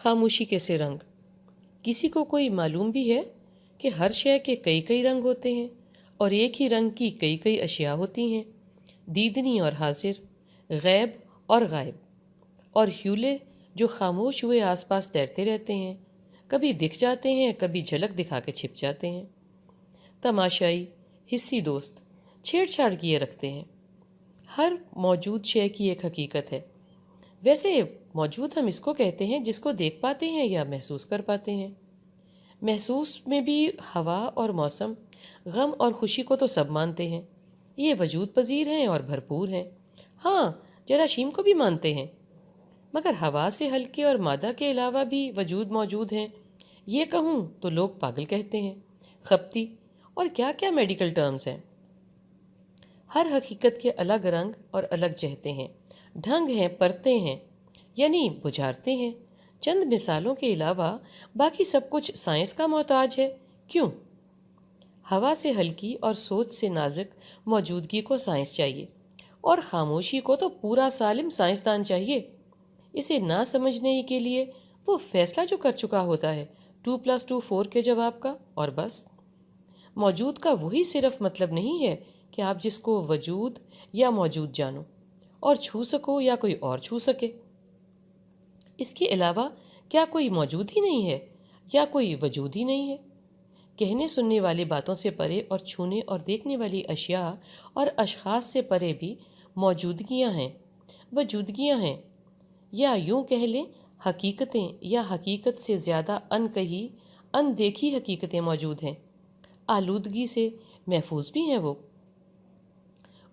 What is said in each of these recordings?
خاموشی کے سے رنگ۔ کسی کو کوئی معلوم بھی ہے کہ ہر شے کے کئی کئی رنگ ہوتے ہیں اور ایک ہی رنگ کی کئی کئی اشیاء ہوتی ہیں، دیدنی اور حاضر، غیب اور غائب، اور ہیولے جو خاموش ہوئے آس پاس تیرتے رہتے ہیں، کبھی دکھ جاتے ہیں، کبھی جھلک دکھا کے چھپ جاتے ہیں۔ تماشائی، حصی دوست چھیڑ چھاڑ کیے رکھتے ہیں۔ ہر موجود شے کی ایک حقیقت ہے۔ ویسے موجود ہم اس کو کہتے ہیں جس کو دیکھ پاتے ہیں یا محسوس کر پاتے ہیں۔ محسوس میں بھی ہوا اور موسم، غم اور خوشی کو تو سب مانتے ہیں، یہ وجود پذیر ہیں اور بھرپور ہیں۔ ہاں، جراثیم کو بھی مانتے ہیں، مگر ہوا سے ہلکے اور مادہ کے علاوہ بھی وجود موجود ہیں، یہ کہوں تو لوگ پاگل کہتے ہیں۔ خپتی اور کیا کیا میڈیکل ٹرمز ہیں۔ ہر حقیقت کے الگ رنگ اور الگ جہتیں ہیں، ڈھنگ ہیں، پرتیں ہیں، یعنی بجھارتے ہیں۔ چند مثالوں کے علاوہ باقی سب کچھ سائنس کا محتاج ہے۔ کیوں؟ ہوا سے ہلکی اور سوچ سے نازک موجودگی کو سائنس چاہیے، اور خاموشی کو تو پورا سالم سائنسدان چاہیے۔ اسے نہ سمجھنے کے لیے وہ فیصلہ جو کر چکا ہوتا ہے 2+2 4 کے جواب کا، اور بس۔ موجود کا وہی صرف مطلب نہیں ہے کہ آپ جس کو وجود یا موجود جانو اور چھو سکو یا کوئی اور چھو سکے۔ اس کے علاوہ کیا کوئی موجود ہی نہیں ہے یا کوئی وجود ہی نہیں ہے؟ کہنے سننے والی باتوں سے پرے اور چھونے اور دیکھنے والی اشیاء اور اشخاص سے پرے بھی موجودگیاں ہیں، وجودگیاں ہیں، یا یوں کہہ لیں حقیقتیں، یا حقیقت سے زیادہ کہی ان دیکھی حقیقتیں موجود ہیں۔ آلودگی سے محفوظ بھی ہیں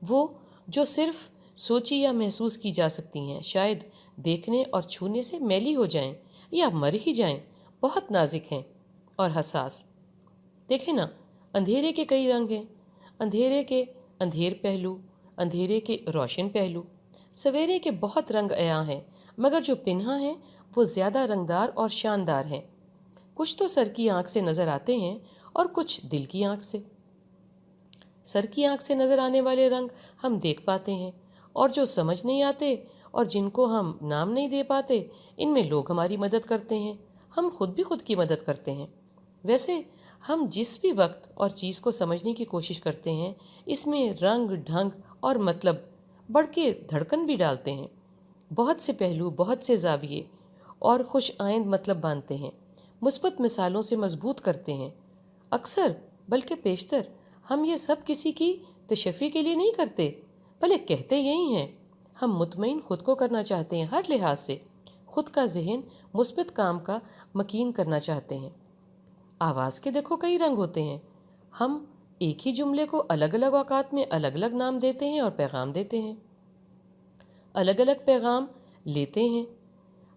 وہ جو صرف سوچی یا محسوس کی جا سکتی ہیں، شاید دیکھنے اور چھونے سے میلی ہو جائیں یا مر ہی جائیں، بہت نازک ہیں اور حساس۔ دیکھیں نا، اندھیرے کے کئی رنگ ہیں، اندھیرے کے اندھیر پہلو، اندھیرے کے روشن پہلو۔ سویرے کے بہت رنگ عیاں ہیں، مگر جو پنہاں ہیں وہ زیادہ رنگدار اور شاندار ہیں۔ کچھ تو سر کی آنکھ سے نظر آتے ہیں اور کچھ دل کی آنکھ سے۔ سر کی آنکھ سے نظر آنے والے رنگ ہم دیکھ پاتے ہیں، اور جو سمجھ نہیں آتے اور جن کو ہم نام نہیں دے پاتے، ان میں لوگ ہماری مدد کرتے ہیں، ہم خود بھی خود کی مدد کرتے ہیں۔ ویسے ہم جس بھی وقت اور چیز کو سمجھنے کی کوشش کرتے ہیں، اس میں رنگ، ڈھنگ اور مطلب بڑھ کے دھڑکن بھی ڈالتے ہیں، بہت سے پہلو، بہت سے زاویے اور خوش آئند مطلب باندھتے ہیں، مثبت مثالوں سے مضبوط کرتے ہیں۔ اکثر بلکہ بیشتر ہم یہ سب کسی کی تشفی کے لیے نہیں کرتے، بلکہ کہتے یہی ہیں۔ ہم مطمئن خود کو کرنا چاہتے ہیں، ہر لحاظ سے خود کا ذہن مثبت کام کا مکین کرنا چاہتے ہیں۔ آواز کے دیکھو کئی رنگ ہوتے ہیں، ہم ایک ہی جملے کو الگ الگ اوقات میں الگ الگ نام دیتے ہیں اور پیغام دیتے ہیں، الگ الگ پیغام لیتے ہیں۔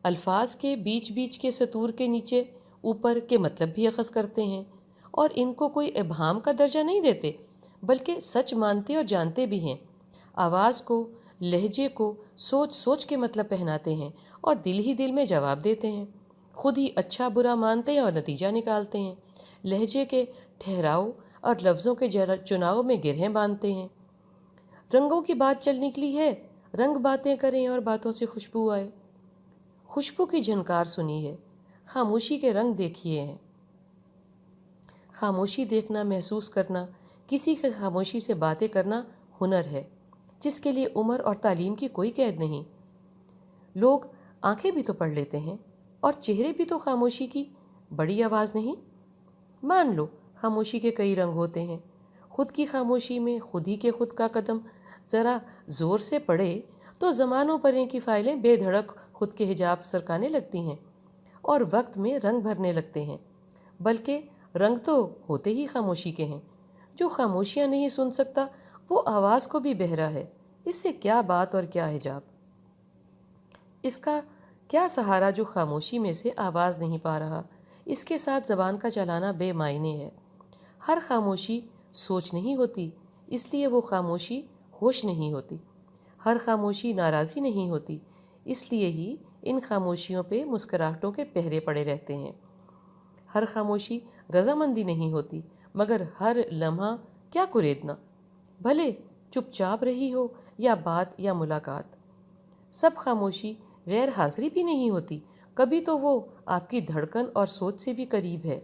الفاظ کے بیچ بیچ کے سطور کے نیچے اوپر کے مطلب بھی اخذ کرتے ہیں، اور ان کو کوئی ابہام کا درجہ نہیں دیتے، بلکہ سچ مانتے اور جانتے بھی ہیں۔ آواز کو، لہجے کو سوچ سوچ کے مطلب پہناتے ہیں اور دل ہی دل میں جواب دیتے ہیں، خود ہی اچھا برا مانتے ہیں اور نتیجہ نکالتے ہیں۔ لہجے کے ٹھہراؤ اور لفظوں کے چناؤ میں گرہیں باندھتے ہیں۔ رنگوں کی بات چل نکلی ہے، رنگ باتیں کریں اور باتوں سے خوشبو آئے۔ خوشبو کی جھنکار سنی ہے، خاموشی کے رنگ دیکھیے ہیں۔ خاموشی دیکھنا، محسوس کرنا، کسی کی خاموشی سے باتیں کرنا ہنر ہے، جس کے لیے عمر اور تعلیم کی کوئی قید نہیں۔ لوگ آنکھیں بھی تو پڑھ لیتے ہیں، اور چہرے بھی تو خاموشی کی بڑی آواز نہیں۔ مان لو خاموشی کے کئی رنگ ہوتے ہیں، خود کی خاموشی میں خود ہی کے خود کا قدم ذرا زور سے پڑے تو زمانوں پریں کی فائلیں بے دھڑک خود کے حجاب سرکانے لگتی ہیں اور وقت میں رنگ بھرنے لگتے ہیں۔ بلکہ رنگ تو ہوتے ہی خاموشی کے ہیں۔ جو خاموشیاں نہیں سن سکتا وہ آواز کو بھی بہرا ہے، اس سے کیا بات اور کیا حجاب۔ اس کا کیا سہارا جو خاموشی میں سے آواز نہیں پا رہا، اس کے ساتھ زبان کا چلانا بے معنی ہے۔ ہر خاموشی سوچ نہیں ہوتی، اس لیے وہ خاموشی ہوش نہیں ہوتی۔ ہر خاموشی ناراضی نہیں ہوتی، اس لیے ہی ان خاموشیوں پہ مسکراہٹوں کے پہرے پڑے رہتے ہیں۔ ہر خاموشی رضامندی نہیں ہوتی، مگر ہر لمحہ کیا کریدنا، بھلے چپ چاپ رہی ہو یا بات یا ملاقات۔ سب خاموشی غیر حاضری بھی نہیں ہوتی، کبھی تو وہ آپ کی دھڑکن اور سوچ سے بھی قریب ہے،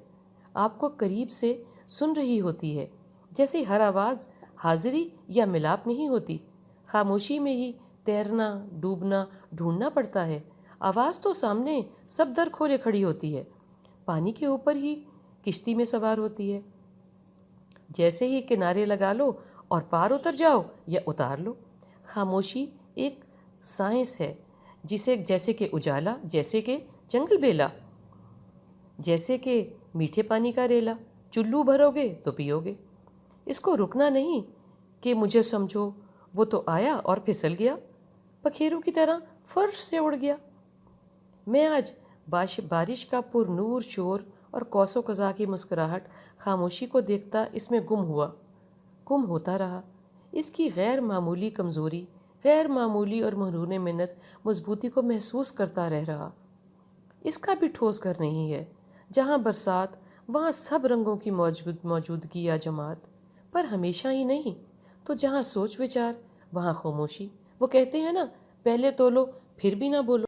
آپ کو قریب سے سن رہی ہوتی ہے، جیسے ہر آواز حاضری یا ملاپ نہیں ہوتی، خاموشی میں ہی تیرنا، ڈوبنا، ڈھونڈنا پڑتا ہے۔ آواز تو سامنے سب در کھولے کھڑی ہوتی ہے، پانی کے اوپر ہی کشتی میں سوار ہوتی ہے، جیسے ہی کنارے لگا لو اور پار اتر جاؤ یا اتار لو۔ خاموشی ایک سائنس ہے، جیسے کہ اجالا، جیسے کہ جنگل بیلا، جیسے کہ میٹھے پانی کا ریلا، چلو بھرو گے تو پیو گے۔ اس کو رکنا نہیں کہ مجھے سمجھو، وہ تو آیا اور پھسل گیا، پکھیروں کی طرح فر سے اڑ گیا۔ میں آج بارش کا پر نور شور اور کوس و قزح کی مسکراہٹ خاموشی کو دیکھتا اس میں گم ہوتا رہا۔ اس کی غیر معمولی کمزوری، غیر معمولی اور محرون منت مضبوطی کو محسوس کرتا رہ رہا۔ اس کا بھی ٹھوس گھر نہیں ہے، جہاں برسات وہاں سب رنگوں کی موجودگی یا جماعت، پر ہمیشہ ہی نہیں، تو جہاں سوچ وچار وہاں خاموشی۔ وہ کہتے ہیں نا، پہلے تولو پھر بھی نہ بولو۔